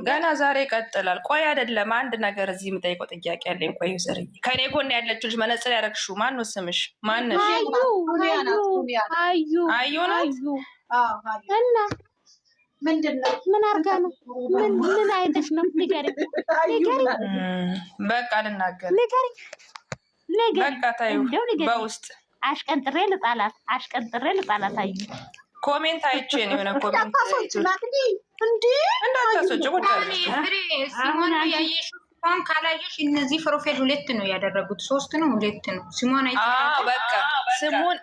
ገና ዛሬ ይቀጥላል። ቆይ አይደለም አንድ ነገር እዚህ የምጠይቀው ጥያቄ አለኝ። ቆይ ዘር ከኔ ጎን ያለችው ልጅ መነጽር ያደረግሽው ማን ነው ስምሽ? ማንሽ? አዩ ናት። እና ምንድነው? ምን አርጋ ነው? ምን አይነሽ ነው? ንገሪኝ። በቃ ልናገር። ንገሪኝ። በቃ ታዩ በውስጥ አሽቀንጥሬ ልጣላት አዩ ኮሜንት አይቼ ነው የሆነ ኮሜንት እንዴ እንዳታስወጪ ወጣለሽ። ሲሞን ያየሽው እንኳን ካላየሽ እነዚህ ፕሮፋይል 2 ነው ያደረጉት፣ 3 ነው 2 ነው። ሲሞን አይተሽ በቃ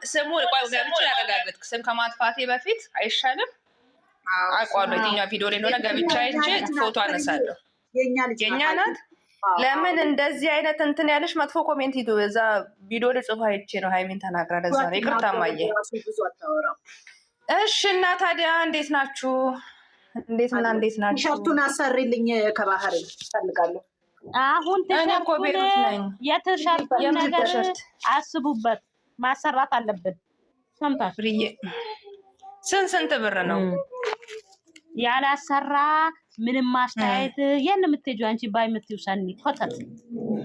ስሙን ቆይ ገብቼ ያረጋግጥክ ስም ከማጥፋቴ በፊት አይሻልም? አቋሉ የትኛው ቪዲዮ ላይ እንደሆነ ገብቼ አይቼ ፎቶ አነሳለሁ። የኛ ናት። ለምን እንደዚህ አይነት እንትን ያለሽ መጥፎ ኮሜንት ይዱ እዛ ቪዲዮ ላይ ጽፋ አይቼ ነው ሃይሚን ተናግራ ለዛ ነው ይቅርታ ማየ። እሺ እና ታዲያ እንዴት ናችሁ? እንዴት ናችሁ? ሸርቱን አሰሪልኝ ከባህር ፈልጋለሁ። አሁን የትሸርት ነገር አስቡበት፣ ማሰራት አለብን። ሰምታፍሪዬ ስንት ብር ነው ያላሰራ? ምንም ማስተያየት የት ነው የምትሄጂው አንቺ? ባይ የምትይው ሰኒ ሆተል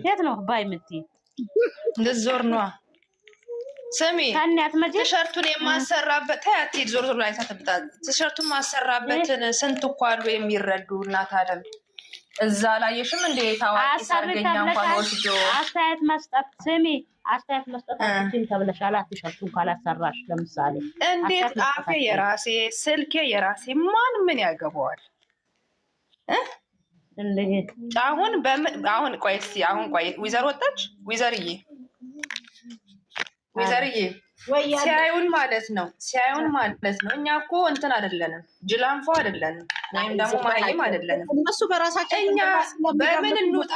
የት ነው ባይ የምትይው? ልዞር ነው። ስሚ ቲሸርቱን የማሰራበት ታያት ዞር ላይ ሳትብጣ ቲሸርቱን ማሰራበትን ስንት እኮ አሉ የሚረዱ እናት አለም እዛ ላየሽም እንደ ታዋቂ ሰርገኛ እንኳን ወስዶ አስተያየት መስጠት አስተያየት መስጠት አትችይም ተብለሻል። ቲሸርቱን ካላሰራሽ ለምሳሌ እንዴት አፌ የራሴ ስልኬ የራሴ ማን ምን ያገባዋል? አሁን ቆይ እስኪ ቆይ ዊዘር ወጣች ዊዘርዬ ሲያዩን ማለት ነው። እኛ እኮ እንትን አይደለንም፣ ጅላንፎ አይደለንም፣ ወይም ደግሞ ማይም አይደለንም። እነሱ በራሳቸው እኛ በምን እንውጣ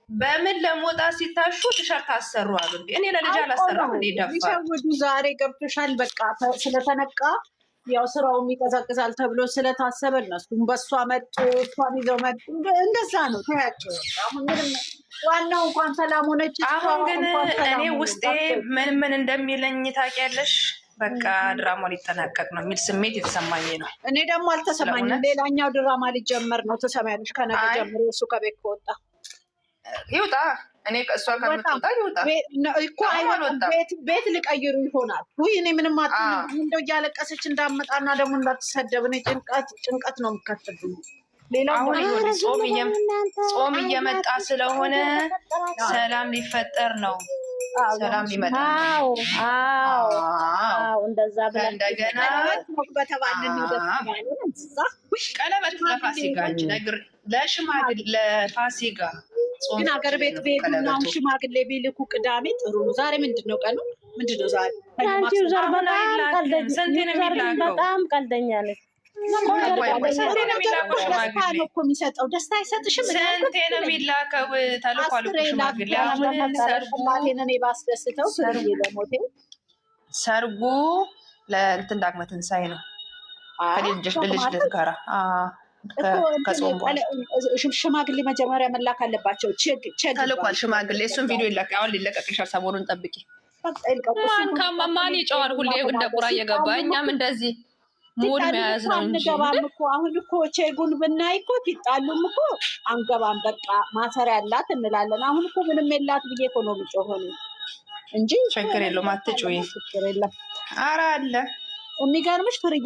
በምን ለመውጣት ሲታሹ ቲሸርት አሰሩ አሉ። እኔ ለልጅ አላሰራም እንዴ ደፋ ዛሬ ገብቶሻል። በቃ ስለተነቃ ያው ስራውም ይቀዘቅዛል ተብሎ ስለታሰበ እነሱም በሷ መጡ፣ እሷን ይዘው መጡ። እንደዛ ነው ታያቸው። አሁን ምንም ዋናው እንኳን ሰላም ሆነች። አሁን ግን እኔ ውስጤ ምን እንደሚለኝ ታውቂያለሽ? በቃ ድራማው ሊጠናቀቅ ነው የሚል ስሜት የተሰማኝ ነው። እኔ ደግሞ አልተሰማኝም። ሌላኛው ድራማ ሊጀመር ነው። ትሰማያለሽ? ከነገ ጀምሮ እሱ ከቤት ከወጣ ይውጣ። እኔ ከእሷ ከምትወጣ ይውጣ እኮ ቤት ሊቀይሩ ይሆናል። ውይ እኔ ምንም እንደው እያለቀሰች እንዳመጣና ደግሞ እንዳትሰደብ እኔ ጭንቀት ነው የምከትብኝ። አሁን ጾም እየመጣ ስለሆነ ሰላም ሊፈጠር ነው። ሰላም ሊመጣ እንደዛ ብለን እንደገና ቀለበት ለፋሲካ ለፋሲካ ግን ሀገር ቤት ቤቱና ሽማግሌ ቢልኩ ቅዳሜ ጥሩ ነው። ዛሬ ምንድን ነው ቀኑ? ምንድን ነው ዛሬ? በጣም ቀልደኛ ነች። የሚሰጠው ደስታ አይሰጥሽም? ስንቴ ነው የሚላከው? ተልኳል ሽማግሌ። ባስደስተው ለሞቴ ሰርጉ ለእንትን ዳግመ ትንሳኤ ነው ከልጅ ጋራ ሽማግሌ መጀመሪያ መላክ አለባቸው። ተልኳል ሽማግሌ። እሱን ቪዲዮ ይላክ። አሁን ሊለቀቅሻል። ሰሞኑን ጠብቂ። ማን ይጨዋል ሁሌ እንደ ቁራ እየገባ እኛም እንደዚህ ሙድ መያዝ ነው እንጂ አሁን እኮ ቼጉን ብናይ እኮ ይጣሉም እኮ አንገባም። በቃ ማሰሪያ ያላት እንላለን። አሁን እኮ ምንም የላት ብዬ እኮ ነው የምጮኸው እንጂ ችግር የለውም። አትጮይ። ችግር የለም። ኧረ አለ የሚገርምሽ ፍርዬ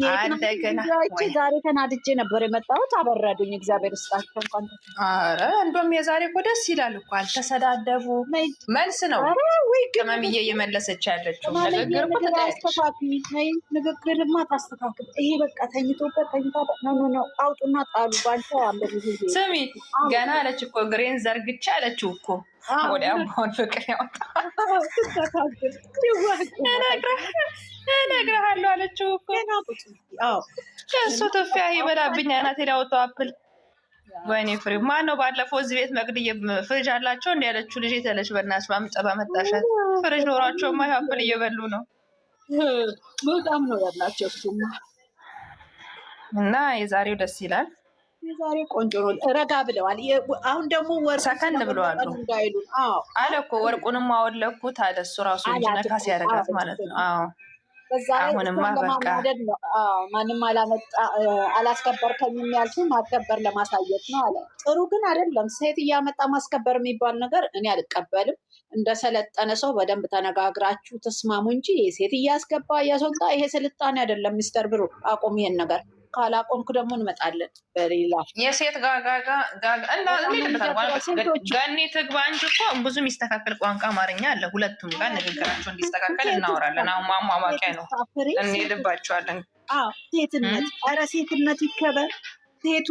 ዛሬ ተናድጄ ነበር የመጣሁት። አበረዱኝ። እግዚአብሔር ይስጣቸው። እንኳን ኧረ እንደውም የዛሬ እኮ ደስ ይላል እኮ አልተሰዳደቡ። መልስ ነው ቅመምዬ እየመለሰች ያለችው ንግግርማ ታስተካክል። ይሄ በቃ ተኝቶበት ነው አውጡና ጣሉ ባንተ አለ። ስሚ ገና አለች እኮ ግሬን ዘርግቻ አለችው እኮ ወዲያ አሁን ፍቅር ያወጣ እነግርሃለሁ አለችው እኮ እሱ ትፊያ ይበላብኝ አናቴ ላይ አወጣው አፕል። ወይኔ ፍሬ ማን ነው ባለፈው እዚህ ቤት መቅድዬ ፍሪጅ አላቸው እንዲ ያለችው ልጅ የተለች በእናትሽ ባመጣሻት ፍሪጅ ኖሯቸውማ አፕል እየበሉ ነው። በጣም ነው ያላቸው እሱማ። እና የዛሬው ደስ ይላል። የዛሬ ቆንጆ ነው። ረጋ ብለዋል። አሁን ደግሞ ሰከን ብለዋል አለ እኮ ወርቁንም አወለኩት አለ እሱ ራሱ ነካስ ያደርጋት ማለት ነው። በዛ ላይ ለማናደድ ነው። ማንም አላስከበርከኝም ያልሽው ማስከበር ለማሳየት ነው አለ። ጥሩ ግን አይደለም። ሴት እያመጣ ማስከበር የሚባል ነገር እኔ አልቀበልም። እንደሰለጠነ ሰው በደንብ ተነጋግራችሁ ተስማሙ እንጂ ሴት እያስገባ እያስወጣ ይሄ ስልጣኔ አይደለም። ሚስተር ብሩ አቁም ይሄን ነገር። ካላቆምኩ ደግሞ እንመጣለን በሌላ የሴት ጋጋ ገኒ ትግባ እንጂ እኮ ብዙ የሚስተካከል ቋንቋ አማርኛ አለ። ሁለቱም ጋር ንግግራቸው እንዲስተካከል እናወራለን። አሁን ማሟሟቂያ ነው እንሄድባቸዋለን። ሴትነት ኧረ ሴትነት ይከበር። ሴቱ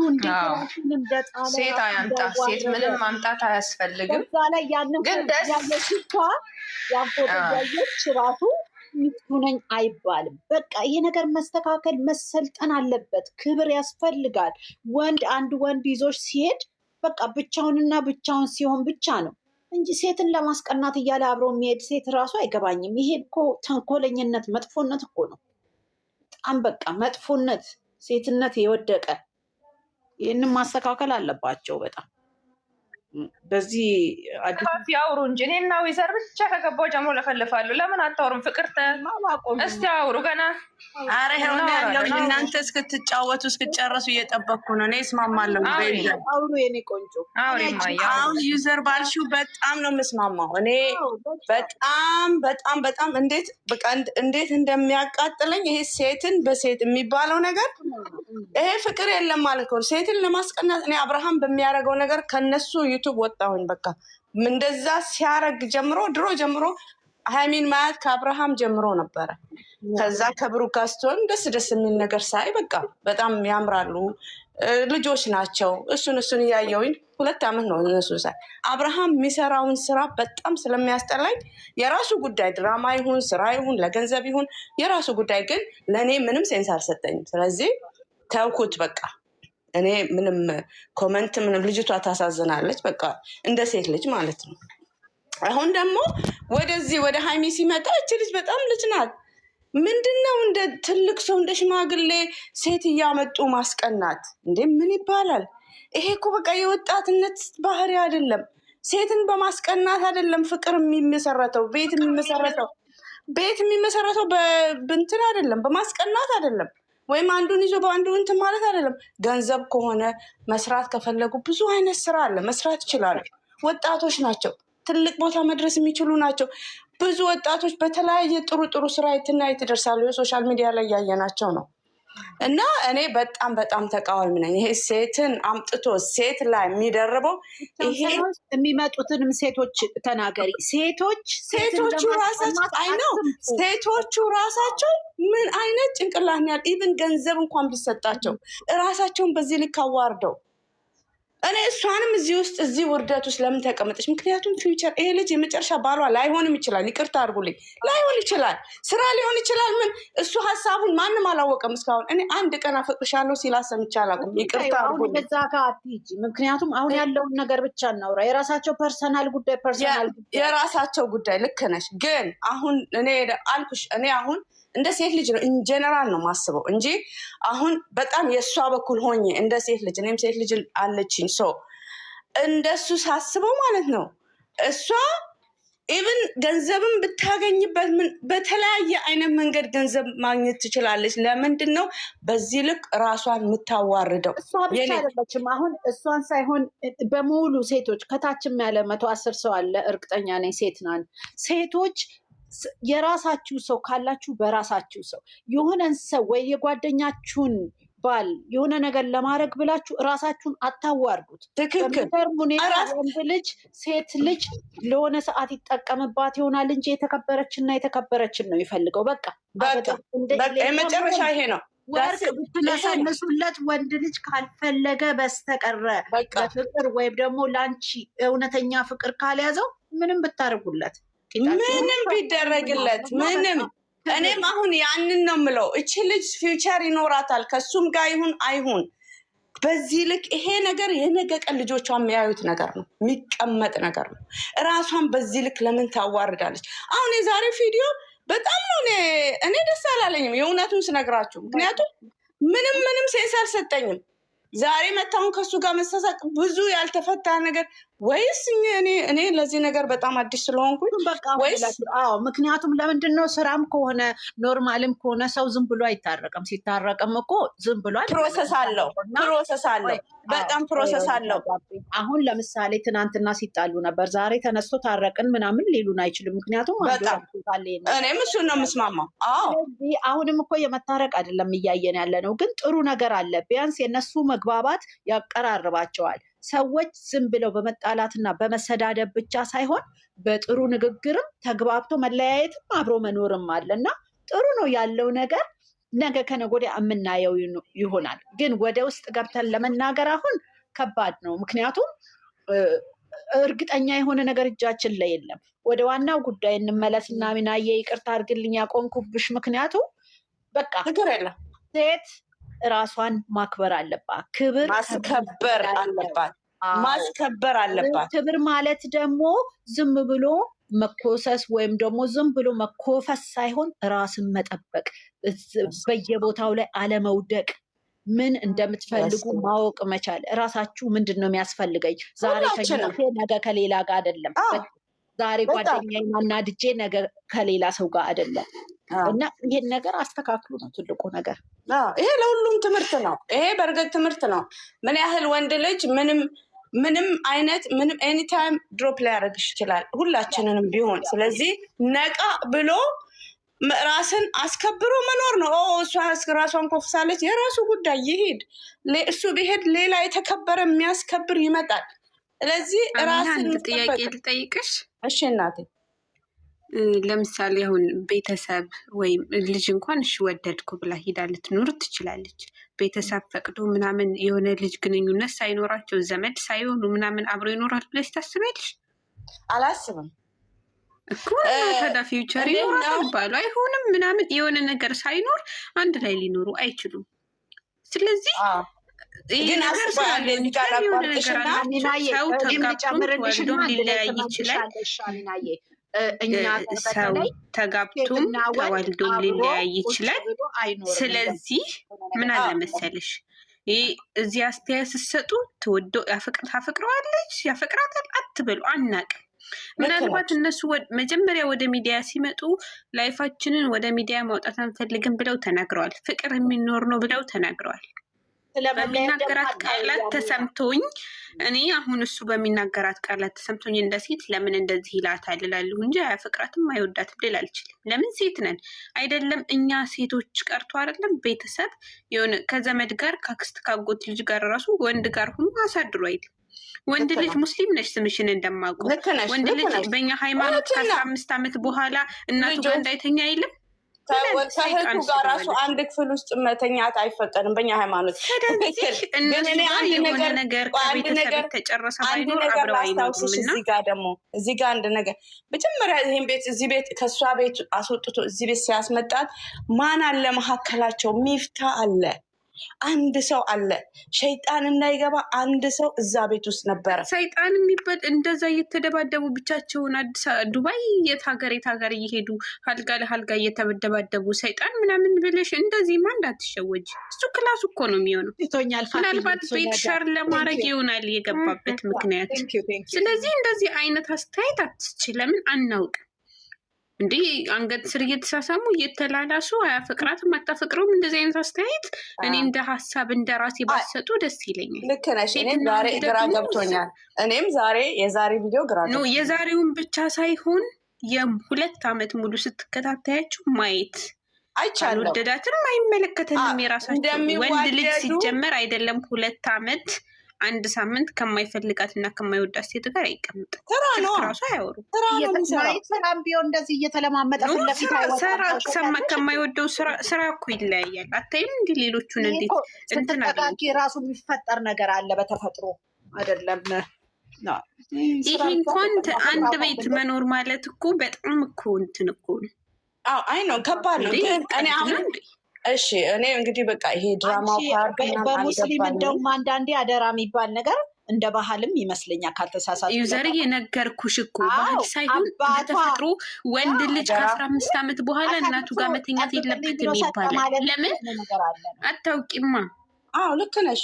ሴት አያምጣ። ሴት ምንም ማምጣት አያስፈልግም። በዛ ላይ ያንን ያየሽቷ ያንፎቶ ያየች ራሱ ሚቱነኝ አይባልም። በቃ ይሄ ነገር መስተካከል መሰልጠን አለበት። ክብር ያስፈልጋል። አንድ ወንድ ይዞሽ ሲሄድ በቃ ብቻውንና ብቻውን ሲሆን ብቻ ነው እንጂ ሴትን ለማስቀናት እያለ አብሮ የሚሄድ ሴት ራሱ አይገባኝም። ይሄ እኮ ተንኮለኝነት፣ መጥፎነት እኮ ነው። በጣም በቃ መጥፎነት፣ ሴትነት የወደቀ ይህንን ማስተካከል አለባቸው በጣም በዚህ ያውሩ እንጂ እኔና ዊዘር ብቻ ከገባው ጀምሮ ለፈልፋሉ። ለምን አታወሩም? ፍቅርተ እስቲ አውሩ ገና። አረ ሄሮን ያለው እናንተ እስክትጫወቱ እስክትጨርሱ እየጠበቅኩ ነው። እኔ እስማማለሁ። አውሩ የኔ ቆንጆ አሁን ዩዘር ባልሽው በጣም ነው የምስማማው። እኔ በጣም እንዴት እንደሚያቃጥለኝ ይሄ ሴትን በሴት የሚባለው ነገር ይሄ ፍቅር የለም ማለት ነው። ሴትን ለማስቀናት እኔ አብርሃም በሚያደርገው ነገር ከነሱ ዩቱብ ወጣሁኝ። በቃ እንደዛ ሲያረግ ጀምሮ ድሮ ጀምሮ ሃይሚን ማያት ከአብርሃም ጀምሮ ነበረ። ከዛ ከብሩክ ጋር ስትሆን ደስ የሚል ነገር ሳይ በቃ በጣም ያምራሉ፣ ልጆች ናቸው። እሱን እያየውኝ 2 ዓመት ነው እነሱ ሳይ። አብርሃም የሚሰራውን ስራ በጣም ስለሚያስጠላኝ የራሱ ጉዳይ ድራማ ይሁን ስራ ይሁን ለገንዘብ ይሁን የራሱ ጉዳይ፣ ግን ለእኔ ምንም ሴንስ አልሰጠኝም። ስለዚህ ተውኩት በቃ። እኔ ምንም ኮመንት ምንም። ልጅቷ ታሳዝናለች በቃ እንደ ሴት ልጅ ማለት ነው። አሁን ደግሞ ወደዚህ ወደ ሃይሚ ሲመጣ እች ልጅ በጣም ልጅ ናት። ምንድነው እንደ ትልቅ ሰው እንደ ሽማግሌ ሴት እያመጡ ማስቀናት እንዴ? ምን ይባላል ይሄ? እኮ በቃ የወጣትነት ባህሪ አይደለም። ሴትን በማስቀናት አይደለም ፍቅር የሚመሰረተው። ቤት የሚመሰረተው በእንትን አይደለም፣ በማስቀናት አይደለም። ወይም አንዱን ይዞ በአንዱ እንትን ማለት አይደለም። ገንዘብ ከሆነ መስራት ከፈለጉ ብዙ አይነት ስራ አለ፣ መስራት ይችላሉ። ወጣቶች ናቸው፣ ትልቅ ቦታ መድረስ የሚችሉ ናቸው። ብዙ ወጣቶች በተለያየ ጥሩ ስራ የትና ይደርሳሉ። የሶሻል ሚዲያ ላይ ያየናቸው ነው። እና እኔ በጣም ተቃዋሚ ነኝ። ይሄ ሴትን አምጥቶ ሴት ላይ የሚደርበው ይሄ የሚመጡትንም ሴቶች ተናገሪ። ሴቶቹ ራሳቸው ምን አይነት ጭንቅላት ነው ያል? ኢቭን ገንዘብ እንኳን ቢሰጣቸው እራሳቸውን በዚህ ልክ አዋርደው እኔ እሷንም እዚህ ውርደት ውስጥ ለምን ተቀመጠች? ምክንያቱም ፊውቸር ይሄ ልጅ የመጨረሻ ባሏ ላይሆንም ይችላል። ይቅርታ አድርጉልኝ፣ ላይሆን ይችላል፣ ስራ ሊሆን ይችላል። ምን እሱ ሀሳቡን ማንም አላወቀም እስካሁን። እኔ አንድ ቀን አፈቅርሻለሁ ሲላ ሰምቼ አላውቅም። ይቅርታ አድርጉልኝ። እዛ ጋር አትሂጂ። ምክንያቱም አሁን ያለውን ነገር ብቻ እናውራ። የራሳቸው ፐርሰናል ጉዳይ የራሳቸው ጉዳይ። ልክ ነሽ። ግን አሁን እኔ አልኩሽ፣ እኔ አሁን እንደ ሴት ልጅ ነው ኢንጀነራል ነው ማስበው እንጂ አሁን በጣም የእሷ በኩል ሆኜ እንደ ሴት ልጅ እኔም ሴት ልጅ አለችኝ። ሶ እንደሱ ሳስበው ማለት ነው እሷ ኢቭን ገንዘብን ብታገኝበት በተለያየ አይነት መንገድ ገንዘብ ማግኘት ትችላለች። ለምንድን ነው በዚህ ልክ ራሷን የምታዋርደው? እሷ ብቻ አይደለችም። አሁን እሷን ሳይሆን በሙሉ ሴቶች ከታችም ያለ 110 ሰው አለ። እርግጠኛ ነኝ ሴት ናን ሴቶች የራሳችሁ ሰው ካላችሁ በራሳችሁ ሰው የሆነን ሰው ወይ የጓደኛችሁን ባል የሆነ ነገር ለማድረግ ብላችሁ እራሳችሁን አታዋርዱት። ትክክል። ወንድ ልጅ ሴት ልጅ ለሆነ ሰዓት ይጠቀምባት ይሆናል እንጂ የተከበረችን ነው ይፈልገው። በቃ የመጨረሻ ይሄ ነው። ወርቅ ብትነሳነሱለት ወንድ ልጅ ካልፈለገ በስተቀረ በፍቅር ወይም ደግሞ ለአንቺ እውነተኛ ፍቅር ካልያዘው ምንም ብታደርጉለት ምንም ቢደረግለት ምንም። እኔም አሁን ያንን ነው የምለው። እቺ ልጅ ፊውቸር ይኖራታል ከሱም ጋር ይሁን አይሁን። በዚህ ልክ ይሄ ነገር የነገ ቀን ልጆቿ የሚያዩት ነገር ነው፣ የሚቀመጥ ነገር ነው። እራሷን በዚህ ልክ ለምን ታዋርዳለች? አሁን የዛሬ ቪዲዮ በጣም ነው እኔ ደስ አላለኝም የእውነቱን ስነግራችሁ። ምክንያቱም ምንም ሴንስ አልሰጠኝም። ዛሬ መታውን ከሱ ጋር መሳሳቅ ብዙ ያልተፈታ ነገር ወይስ እኔ ለዚህ ነገር በጣም አዲስ ስለሆንኩኝ በቃ ምክንያቱም ለምንድን ነው ስራም ከሆነ ኖርማልም ከሆነ ሰው ዝም ብሎ አይታረቅም። ሲታረቅም እኮ ዝም ብሎ ፕሮሰስ አለው በጣም ፕሮሰስ አለው። አሁን ለምሳሌ ትናንትና ሲጣሉ ነበር፣ ዛሬ ተነስቶ ታረቅን ምናምን ሊሉን አይችልም። ምክንያቱም እኔም እሱን ነው የምስማማው። አሁንም እኮ የመታረቅ አይደለም እያየን ያለ ነው፣ ግን ጥሩ ነገር አለ። ቢያንስ የነሱ መግባባት ያቀራርባቸዋል። ሰዎች ዝም ብለው በመጣላትና በመሰዳደብ ብቻ ሳይሆን በጥሩ ንግግርም ተግባብቶ መለያየትም አብሮ መኖርም አለ እና ጥሩ ነው ያለው ነገር። ነገ ከነገ ወዲያ የምናየው ይሆናል። ግን ወደ ውስጥ ገብተን ለመናገር አሁን ከባድ ነው። ምክንያቱም እርግጠኛ የሆነ ነገር እጃችን ላይ የለም። ወደ ዋናው ጉዳይ እንመለስና ሚናዬ ይቅርታ አድርግልኝ ያቆንኩብሽ። ምክንያቱም በቃ ሴት ራሷን ማክበር አለባት። ክብር ማስከበር አለባት። ክብር ማለት ደግሞ ዝም ብሎ መኮሰስ ወይም ደግሞ ዝም ብሎ መኮፈስ ሳይሆን ራስን መጠበቅ፣ በየቦታው ላይ አለመውደቅ፣ ምን እንደምትፈልጉ ማወቅ መቻል። ራሳችሁ ምንድን ነው የሚያስፈልገኝ ዛሬ ነገ ከሌላ ጋር አይደለም። ዛሬ ጓደኛዬን አናድጄ ነገ ከሌላ ሰው ጋር አይደለም። እና ይሄን ነገር አስተካክሉ ነው ትልቁ ነገር። ይሄ ለሁሉም ትምህርት ነው። ይሄ በእርግጥ ትምህርት ነው። ምን ያህል ወንድ ልጅ ምንም አይነት ኤኒታይም ድሮፕ ሊያደርግሽ ይችላል፣ ሁላችንንም ቢሆን። ስለዚህ ነቃ ብሎ ራስን አስከብሮ መኖር ነው። እሷ ራሷን ኮፍሳለች፣ የራሱ ጉዳይ ይሄድ። እሱ ቢሄድ ሌላ የተከበረ የሚያስከብር ይመጣል። ስለዚህ ራስን ጥያቄ ልጠይቅሽ። እሺ እናቴ። ለምሳሌ አሁን ቤተሰብ ወይም ልጅ እንኳን እሺ ወደድኩ ብላ ሂዳ ልትኖር ትችላለች። ቤተሰብ ፈቅዶ ምናምን የሆነ ልጅ ግንኙነት ሳይኖራቸው ዘመድ ሳይሆኑ ምናምን አብሮ ይኖራል ብለሽ ታስቢያለሽ? አላስብም እኮ ታዲያ ፊውቸር ይኖራል ባሉ አይሆንም ምናምን የሆነ ነገር ሳይኖር አንድ ላይ ሊኖሩ አይችሉም። ስለዚህ ግን ነገር ስላለ ሰው ተጋብቶ ሊለያይ ይችላል። ሰው ተጋብቶም ተወልዶም ሊለያይ ይችላል። ስለዚህ ምን አለ መሰለሽ እዚህ አስተያየት ስትሰጡ ታፈቅረዋለች ያፈቅራታል አትበሉ፣ አናውቅም። ምናልባት እነሱ መጀመሪያ ወደ ሚዲያ ሲመጡ ላይፋችንን ወደ ሚዲያ ማውጣት አንፈልግም ብለው ተናግረዋል። ፍቅር የሚኖር ነው ብለው ተናግረዋል። በሚናገራት ቃላት ተሰምቶኝ እኔ አሁን እሱ በሚናገራት ቃላት ተሰምቶኝ እንደ ሴት ለምን እንደዚህ ይላታል እላለሁ እንጂ አያፈቅራትም አይወዳትም ልል አልችልም። ለምን ሴት ነን አይደለም? እኛ ሴቶች ቀርቶ አይደለም ቤተሰብ የሆነ ከዘመድ ጋር ከአክስት ካጎት ልጅ ጋር ራሱ ወንድ ጋር ሁሉ አሳድሮ አይልም። ወንድ ልጅ ሙስሊም ነሽ ስምሽን እንደማውቀው ወንድ ልጅ በእኛ ሃይማኖት ከ15 ዓመት በኋላ እናቱ ጋር እንዳይተኛ አይልም። ከህቱ ጋር ራሱ አንድ ክፍል ውስጥ መተኛት አይፈቀድም በእኛ ሃይማኖት። እዚህ ጋር አንድ ነገር መጀመሪያ ይህን ቤት እዚህ ቤት ከእሷ ቤት አስወጥቶ እዚህ ቤት ሲያስመጣት ማን አለ መካከላቸው? ሚፍታ አለ፣ አንድ ሰው አለ። ሸይጣን እንዳይገባ አንድ ሰው እዛ ቤት ውስጥ ነበረ። ሰይጣን የሚባል እንደዛ እየተደባደቡ ብቻቸውን ዱባይ የት ሀገር እየሄዱ አልጋ ለአልጋ እየተደባደቡ ሰይጣን ምናምን ብለሽ እንደዚህ ማ እንዳትሸወጅ። እሱ ክላሱ እኮ ነው የሚሆነው። ምናልባት ቤት ሸር ለማድረግ ይሆናል የገባበት ምክንያት። ስለዚህ እንደዚህ አይነት አስተያየት አትስች። ለምን አናውቅም እንዴ? አንገት ስር እየተሳሳሙ እየተላላሱ አያፈቅራትም አታፈቅረውም። እንደዚህ አይነት አስተያየት እኔ እንደ ሀሳብ እንደ ራሴ ባሰጡ ደስ ይለኛል። ልክ ነሽ። እኔም ዛሬ ግራ ገብቶኛል። እኔም የዛሬ ቪዲዮ ግራ ገብቶኛል። የዛሬውን ብቻ ሳይሆን የ2 ዓመት ሙሉ ስትከታተያችሁ ማየት አይቻልም። ወደዳትም አይመለከተንም። የራሳቸው ወንድ ልጅ ሲጀመር አይደለም 2 ዓመት 1 ሳምንት ከማይፈልጋት እና ከማይወዳት ሴት ጋር አይቀምጥም። ራሱ አያወሩ ሰላም ቢሆን እንደዚህ እየተለማመጠ ከማይወደው ስራ እኮ ይለያያል። አታይም? እንዲ ሌሎቹን እንዴት ስትጠጋጊ ራሱ የሚፈጠር ነገር አለ በተፈጥሮ አይደለም። ይህ እንኳን አንድ ቤት መኖር ማለት እኮ በጣም እኮ እንትን እኮ ነው። አይ ነው ከባድ ነው። እኔ አሁን እሺ እኔ እንግዲህ በቃ ይሄ ድራማ በሙስሊም እንደውም አንዳንዴ አደራ የሚባል ነገር እንደ ባህልም ይመስለኛል ካልተሳሳትኩ። ዩዘር የነገርኩሽ እኮ ባህል ሳይሆን በተፈጥሮ ወንድ ልጅ ከ15 ዓመት በኋላ እናቱ ጋር መተኛት የለበትም ይባላል። ለምን አታውቂማ? አዎ ልክ ነሽ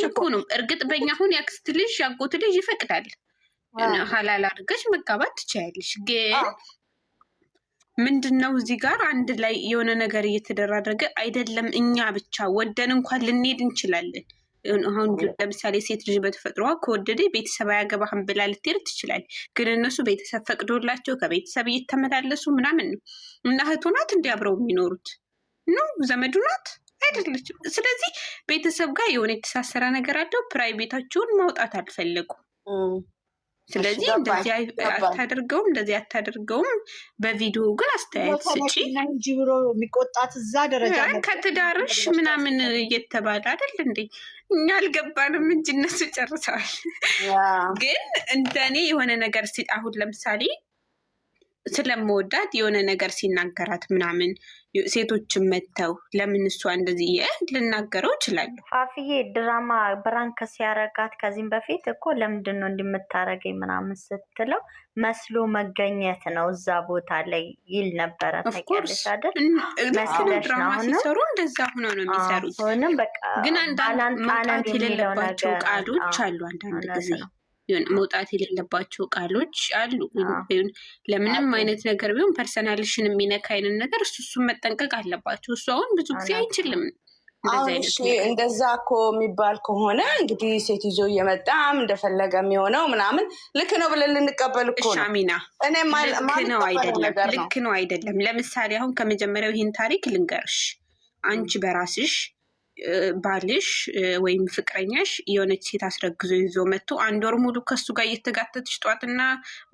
እኮ ነው። እርግጥ በእኛ አሁን ያክስት ልጅ ያጎት ልጅ ይፈቅዳል ሀላል አድርገሽ መጋባት ትችያለሽ። ግን ምንድነው እዚህ ጋር አንድ ላይ የሆነ ነገር እየተደራረገ አይደለም። እኛ ብቻ ወደን እንኳን ልንሄድ እንችላለን። አሁን ለምሳሌ ሴት ልጅ በተፈጥሯ ከወደደ ቤተሰብ አያገባህም ብላ ልትሄድ ትችላል። ግን እነሱ ቤተሰብ ፈቅዶላቸው ከቤተሰብ እየተመላለሱ ምናምን ነው። እና እህቱ ናት እንዲ አብረው የሚኖሩት ነው፣ ዘመዱ ናት አይደለችም። ስለዚህ ቤተሰብ ጋር የሆነ የተሳሰረ ነገር አለው። ፕራይቬታቸውን ማውጣት አልፈለጉም። ስለዚህ እንደዚህ አታደርገውም፣ እንደዚህ አታደርገውም። በቪዲዮ ግን አስተያየት ስጪ እንጂ ብሎ የሚቆጣት እዛ ደረጃ ከትዳርሽ ምናምን እየተባለ አይደል እንዴ? እኛ አልገባንም እንጂ እነሱ ጨርሰዋል። ግን እንደኔ የሆነ ነገር አሁን ለምሳሌ ስለመወዳት የሆነ ነገር ሲናገራት ምናምን ሴቶችን መተው ለምን እሷ እንደዚህ ልናገረው እችላለሁ። ፋፍዬ ድራማ ብራንክ ሲያረጋት ከዚህም በፊት እኮ ለምንድን ነው እንደምታረገኝ ምናምን ስትለው መስሎ መገኘት ነው እዛ ቦታ ላይ ይል ነበረ። ታውቂያለሽ አይደል? ድራማ ሲሰሩ እንደዛ ሆነው ነው የሚሰሩት። ግን አንዳንድ መውጣት የሌለባቸው ቃሎች አሉ። አንዳንድ ጊዜ መውጣት የሌለባቸው ቃሎች አሉ። ለምንም አይነት ነገር ቢሆን ፐርሰናልሽን የሚነካ አይነት ነገር እሱን መጠንቀቅ አለባቸው። እሱ አሁን ብዙ ጊዜ አይችልም። እንደዛ እኮ የሚባል ከሆነ እንግዲህ ሴት ይዞ እየመጣም እንደፈለገ የሚሆነው ምናምን ልክ ነው ብለን ልንቀበል እኮ ነው። ሻሚና ልክ ነው አይደለም። ለምሳሌ አሁን ከመጀመሪያው ይህን ታሪክ ልንገርሽ። አንቺ በራስሽ ባልሽ ወይም ፍቅረኛሽ የሆነች ሴት አስረግዞ ይዞ መጥቶ 1 ወር ሙሉ ከሱ ጋር እየተጋተትሽ ጠዋትና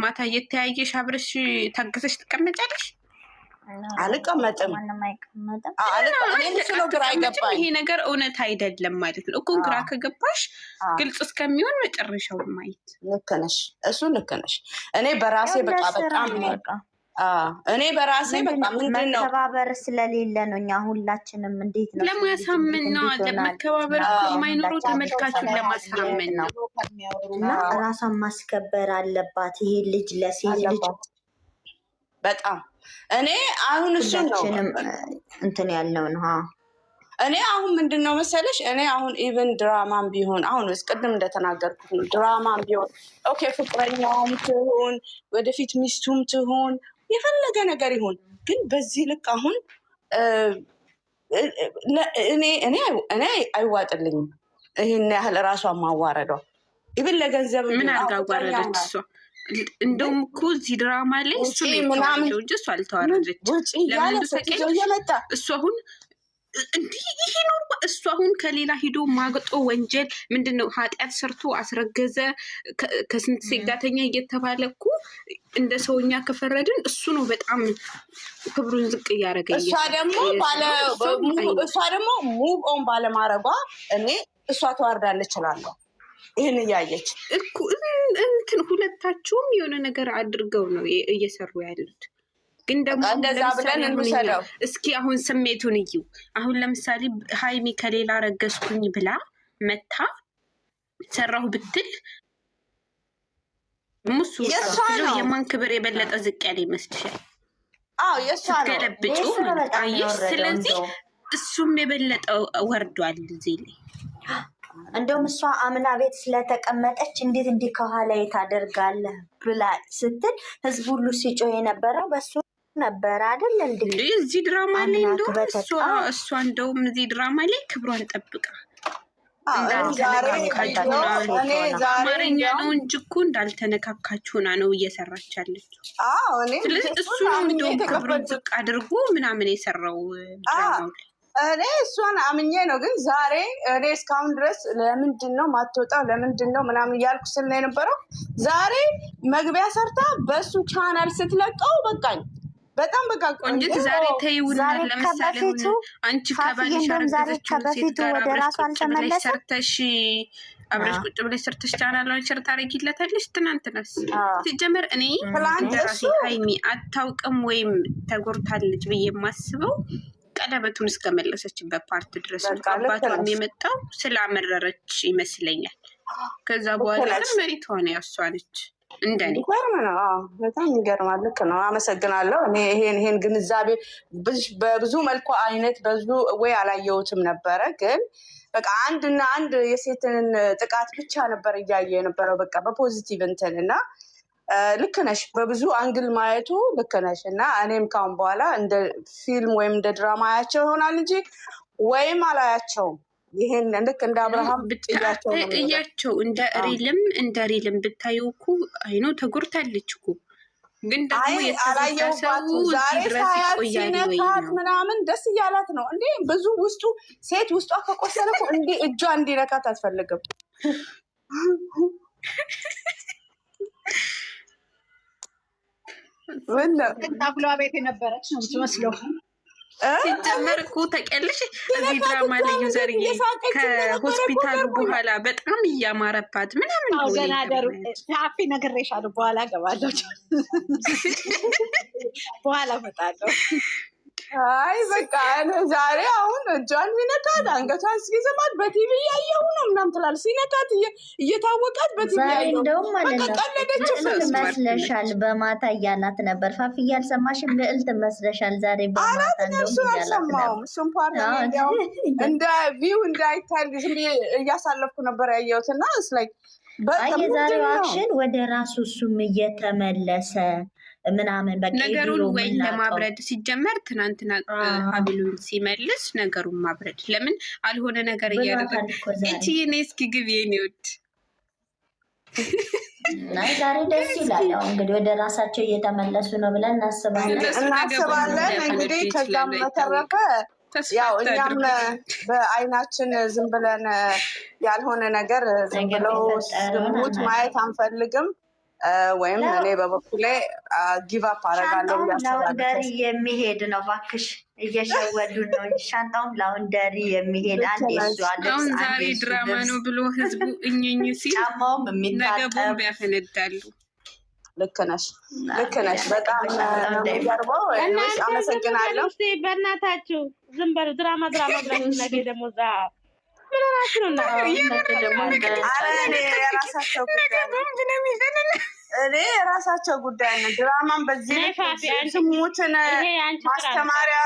ማታ እየተያየሽ አብረሽ ታገሰሽ ትቀመጫለሽ? አልቀመጥም። ይሄ ነገር እውነት አይደለም ማለት ነው እኮ። ግራ ከገባሽ ግልጽ እስከሚሆን መጨረሻውን ማየት። ልክ ነሽ፣ እሱ ልክ ነሽ። እኔ በራሴ በጣም እኔ በራሴ በጣም ምንድን ነው መከባበር ስለሌለ ነው። እኛ ሁላችንም እንዴት ነው ለማሳመን ነው። መከባበር የማይኖረው ተመልካቹን ለማሳመን ነው። እና ራሷን ማስከበር አለባት። ይሄ ልጅ ለሴት ልጅ በጣም እኔ አሁን እሱ ነው እንትን ያለው ነው። እኔ አሁን ምንድን ነው መሰለሽ፣ እኔ አሁን ኢቨን ድራማም ቢሆን አሁን ቅድም እንደተናገርኩት ነው። ድራማም ቢሆን ኦኬ፣ ፍቅረኛውም ትሁን ወደፊት ሚስቱም ትሁን የፈለገ ነገር ይሁን፣ ግን በዚህ ልክ አሁን እኔ አይዋጥልኝም። ይህን ያህል ራሷን ማዋረዷ ኢቨን ለገንዘብ ምን አድርጋ አዋረደች እሷ? እንደውም እኮ እዚህ ድራማ ላይ እሱ ምናምን እንጂ እሱ አልተዋረደች። ለምን ተቀየመጣ? እሱ አሁን እንዲህ ይሄ ነው። እሱ አሁን ከሌላ ሂዶ ማግጦ ወንጀል ምንድነው ኃጢአት ሰርቶ አስረገዘ ከስንት ሴጋተኛ እየተባለ እኮ እንደ ሰውኛ ከፈረድን እሱ ነው በጣም ክብሩን ዝቅ እያደረገ። እሷ ደግሞ ሙቭ ኦን ባለማድረጓ እኔ እሷ ተዋርዳለች እላለሁ። ይህን እያየች እንትን ሁለታችሁም የሆነ ነገር አድርገው ነው እየሰሩ ያሉት። ግን ደግሞ እንደዛ ብለን እንውሰደው እስኪ። አሁን ስሜቱን እዩ። አሁን ለምሳሌ ሀይሚ ከሌላ ረገዝኩኝ ብላ መታ ሰራሁ ብትል ሙሱ የማን ክብር የበለጠ ዝቅ ያለ ይመስልሻል? ገለብጩ አየሽ። ስለዚህ እሱም የበለጠ ወርዷል እዚህ ላይ። እንደውም እሷ አምና ቤት ስለተቀመጠች እንዴት እንዲህ ከኋላ ታደርጋለህ ብላ ስትል ህዝብ ሁሉ ሲጮህ የነበረው በሱ ነበር አይደል እንዴ? እዚህ ድራማ ላይ እንደውም እሷ እንደውም እዚህ ድራማ ላይ ክብሯን ጠብቃ አማርኛ ነው እንጂ እኮ እንዳልተነካካችሁና ነው እየሰራች ያለችው። ስለዚህ እሱ ነው እንደውም ክብሩን ዝቅ አድርጎ ምናምን የሰራው ድራማው ላይ። እኔ እሷን አምኜ ነው። ግን ዛሬ እኔ እስካሁን ድረስ ለምንድን ነው ማትወጣው ለምንድን ነው ምናምን እያልኩ ስል ነው የነበረው። ዛሬ መግቢያ ሰርታ በእሱ ቻናል ስትለቀው በቃኝ። በጣም በቃ ቆንጆት ዛሬ ተይውና ለምሳሌ አንቺ ከባልሽ አረገዘችው ሴት ጋር አብረሽ ሰርተሽ አብረሽ ቁጭ ብለሽ ሰርተሽ ቻናሏን ሸር ታደርጊለታለሽ። ትናንትናስ ሲጀመር እኔ ራሴ ሀይሚ አታውቅም ወይም ተጎርታለች ብዬ የማስበው ቀለበቱን እስከመለሰችበት ፓርት ድረስ አባቷም የመጣው ስላመረረች ይመስለኛል። ከዛ በኋላ ግን መሬት ሆነ ያሷለች። እንደኔ በጣም ይገርማል። ልክ ነው። አመሰግናለሁ። እኔ ይሄን ግንዛቤ በብዙ መልኩ አይነት ብዙ ወይ አላየሁትም ነበረ። ግን በቃ አንድና አንድ የሴትን ጥቃት ብቻ ነበር እያየ የነበረው በቃ በፖዚቲቭ እንትን እና ልክ ነሽ፣ በብዙ አንግል ማየቱ ልክ ነሽ። እና እኔም ካሁን በኋላ እንደ ፊልም ወይም እንደ ድራማ አያቸው ይሆናል እንጂ ወይም አላያቸውም። ይሄን ልክ እንደ አብርሃም እያቸው እንደ ሪልም ብታዩ እኮ አይኖ ተጎድታለች እኮ ግን ደግሞ አላየሁባት። ዛሬ ሳያት ሲነካት ምናምን ደስ እያላት ነው እንዴ። ብዙ ውስጡ ሴት ውስጧ ከቆሰለ እኮ እንዲ እጇ እንዲነካት አትፈልግም። ታብሏ ቤት የነበረች ነው የምትመስለው። ሲጀመር እኮ ታውቂያለሽ እዚህ ድራማ ላይ ዩዘርዬ ከሆስፒታሉ በኋላ በጣም እያማረባት ምናምን ገናደሩ ሀፊ ነግሬሻለሁ። በኋላ ገባለሁ፣ በኋላ እመጣለሁ። አይ በቃ ዛሬ አሁን እጇን ሲነካት አንገቷን ሲዘማት በቲቪ እያየሁ ነው ምናምን ትላለች። ሲነካት እየታወቃት በቲቪ እያየሁ በቃ ቀለደች። መስለሻል በማታ እያላት ነበር። ፋፊ አልሰማሽም? ልዕልት መስለሻል ዛሬ በማታ እንደውም አልሰማሁም። እሱም ፓርት እንደ ቪው እንዳይታይ ዝም ብዬ እያሳለፍኩ ነበር ያየሁት እና ስላይ የዛሬው አክሽን ወደ ራሱ እሱም እየተመለሰ ምናምን በቃ ነገሩን ወይ ለማብረድ ሲጀመር ትናንትና ሀቢሉን ሲመልስ ነገሩን ማብረድ ለምን አልሆነ ነገር እያደረገ እቺ የኔ እስኪ ግቢ የኔ ውድ ዛሬ ደስ ይላል። ያው እንግዲህ ወደ ራሳቸው እየተመለሱ ነው ብለን እናስባለን። እንግዲህ ከዛም በተረፈ ያው እኛም በአይናችን ዝም ብለን ያልሆነ ነገር ዝም ብለው ዝሙት ማየት አንፈልግም። ወይም እኔ በበኩሌ ጊቭ አፕ አደርጋለሁ። ላውንደሪ የሚሄድ ነው እባክሽ፣ እየሸወዱ ነው እንጂ ሻንጣውም ላውንደሪ የሚሄድ አንድ አሁን ዛሬ ድራማ ነው ብሎ ህዝቡ እኝኝ ሲል ጫማውም የሚታጠብ ያፈነዳሉ። ልክ ነሽ። በጣም የሚገርመው አመሰግናለሁ። በእናታችሁ ዝም በሉ። ድራማ ብላችሁ ነገ ደግሞ እዛ ምን ሆናችሁ ነው? እኔ የራሳቸው ጉዳይ ነው። ድራማን በዚህ ስሙትን ማስተማሪያ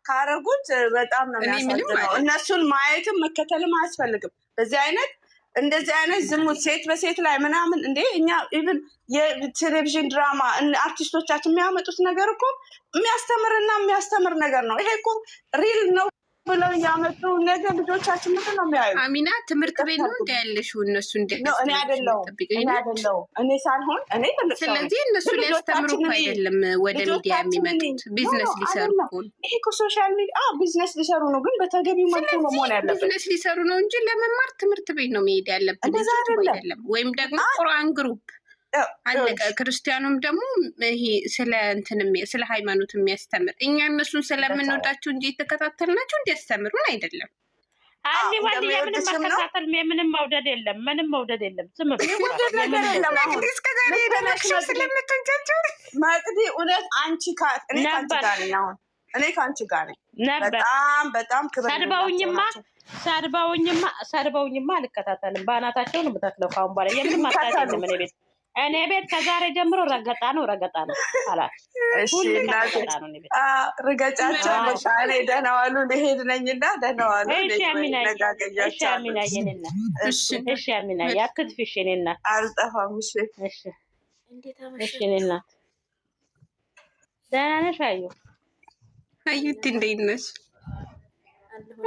ካረጉት በጣም ነው የሚያሳዝነው። እነሱን ማየትም መከተልም አያስፈልግም። እንደዚህ አይነት ዝሙት ሴት በሴት ላይ ምናምን እንዴ እኛ ኢቭን የቴሌቪዥን ድራማ አርቲስቶቻችን የሚያመጡት ነገር እኮ የሚያስተምር ነገር ነው። ይሄ እኮ ሪል ነው ብለው እያመጡ ነገር ልጆቻችን ምንድን ነው የሚያዩ? አሚና ትምህርት ቤት ነው እንደ ያለሽው እነሱ እኔ አይደለሁም እኔ ሳልሆን እኔ ስለዚህ እነሱ ሊያስተምሩ አይደለም ወደ ሚዲያ የሚመጡት ቢዝነስ ሊሰሩ ነው። ይሄ እኮ ሶሻል ሚዲያ ቢዝነስ ሊሰሩ ነው፣ ግን በተገቢ መልኩ ነው መሆን ያለበት። ቢዝነስ ሊሰሩ ነው እንጂ ለመማር ትምህርት ቤት ነው መሄድ ያለብን አይደለም። ወይም ደግሞ ቁርአን ግሩፕ አለቀ። ክርስቲያኑም ደግሞ ይሄ ስለ ሃይማኖት የሚያስተምር እኛ እነሱን ስለምንወዳቸው እንጂ የተከታተልናቸው እንዲያስተምሩን አይደለም። አንዴ ዋንዴ ምንም ማከታተል ምንም መውደድ የለም። ዝም መቅዲ እውነት አንቺ እኔ ከአንቺ ጋር በጣም ክብር ሰድበውኝማ አልከታተልም። በአናታቸው ነው የምተክለው። ካሁን በኋላ የምንም አታውቅም። እኔ ቤት ከዛሬ ጀምሮ ረገጣ ነው አላት። ርገጫቸው በቃ እኔ ደህና ዋሉ ልሄድ ነኝና ደህና ዋሉ። እሺ አሚና ያክትፍሽ እኔ እናት አልጠፋም። እሺ እኔ እናት ደህና ነሽ? አዩት እንዴት ነሽ?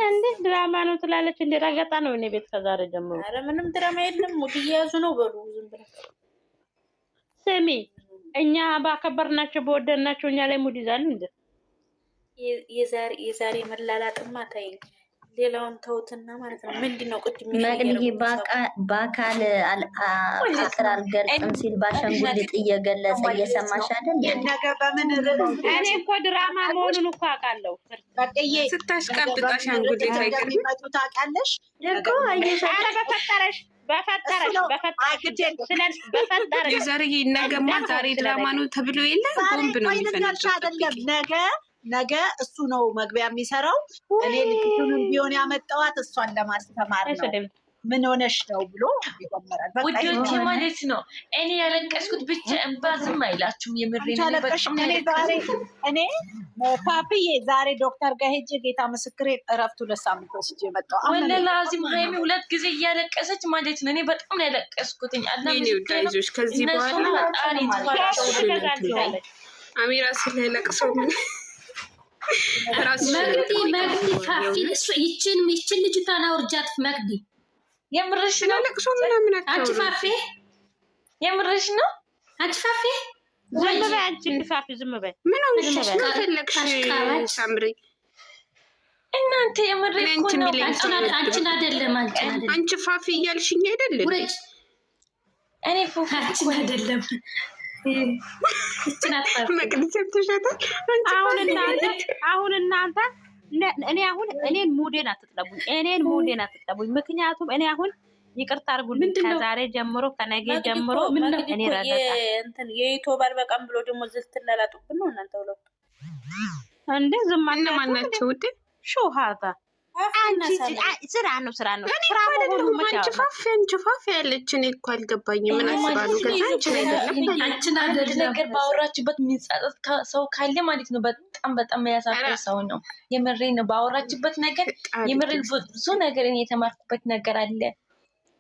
እንዴ ድራማ ነው ትላለች። እንደ ረገጣ ነው እኔ ቤት ከዛሬ ጀምሮ። ኧረ ምንም ድራማ የለም። ሙድ እየያዙ ነው በሉ ዝም ብለው። ስሚ እኛ ባከበርናቸው በወደድናቸው እኛ ላይ ሙድ ይዛሉ እንዴ? የዛሬ መላላጥማ ታይኝ። ሌላውን ተውትና ማለት ነው። ምንድነው መቅድዬ በአካል ፍቅር አልገልጽም ሲል ባሻንጉሊት እየገለጸ እየሰማሽ አይደል? እኔ እኮ ድራማ መሆኑን እኮ አውቃለሁ። ስታሽቀብጥ አሻንጉሊት አይቀርም ታውቃለሽ እኮ አየሽ። በፈጠረሽ የዛሬ ነገማ ዛሬ ድራማ ነው ተብሎ የለ ቦምብ ነው የሚፈነዳው። ነገ እሱ ነው መግቢያ የሚሰራው። እኔ ልጅቱን ቢሆን ያመጣዋት እሷን ለማስተማር ነው። ምን ሆነሽ ነው ብሎ ይጀምራል። ውዶቼ ማለት ነው እኔ ያለቀስኩት ብቻ እንባ ዝም አይላችሁም። የምሬን እኔ ፓፒዬ ዛሬ ዶክተር ጋር ሄጄ ጌታ ምስክሬ እረፍቱ ለሳምንት ወስጄ መጣሁ። ወለላ አዚም ሃይሚ 2 ጊዜ እያለቀሰች ማለት ነው። እኔ በጣም ነው ያለቀስኩትኝ። አላምስከይዞች ከዚህ በኋላ አሚራ ስለለቅሶ ምን መግዲ ፋፊ ይችን ልጅቷን አውርጃት መግዲ የምርሽ ነው? ለቅሶ ምናምን አንቺ ፋፊ የምርሽ ነው? አንቺ ፋፊ ዝም በይ አንቺ ፋፊ ዝም በይ። ምን ሆነሽ ነው ፈለግሽ ሳምሪ? እናንተ የምርሽ ነው? አንቺን አይደለም አንቺ ፋፊ እያልሽኝ አይደለም? እኔ ፋፊ አንቺን አይደለም አሁን እናንተ እኔን ሙዴን አትጥለቡኝ። ምክንያቱም እኔ አሁን ይቅርታ አድርጉልኝ። ከዛሬ ጀምሮ ከነገ ጀምሮ እኔ እንትን የዩቲዩበር በቃም ብሎ ደግሞ ዝልትላላጡብን ነው እናንተ ሁለቱ እንዴ ዝም ማናቸው ውድ ሾሃታ ስራ ነው። ስራ አንቺ ፋፊ ያለች እኔ እኮ አልገባኝም። ምን አስባሉ? አንቺን አይደለም ነገር ባወራችበት የሚጻጸት ሰው ካለ ማለት ነው በጣም ያሳፈረ ሰው ነው። የምሬን ነው። ባወራችበት ነገር የምሬን ብዙ ነገር እኔ የተማርኩበት ነገር አለ።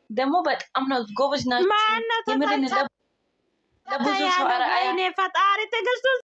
ደግሞ በጣም ነው ጎበዝ ናችሁ። የምሬን ለብዙ ሰው አራአያ ፈጣሪ ትዕግስቱን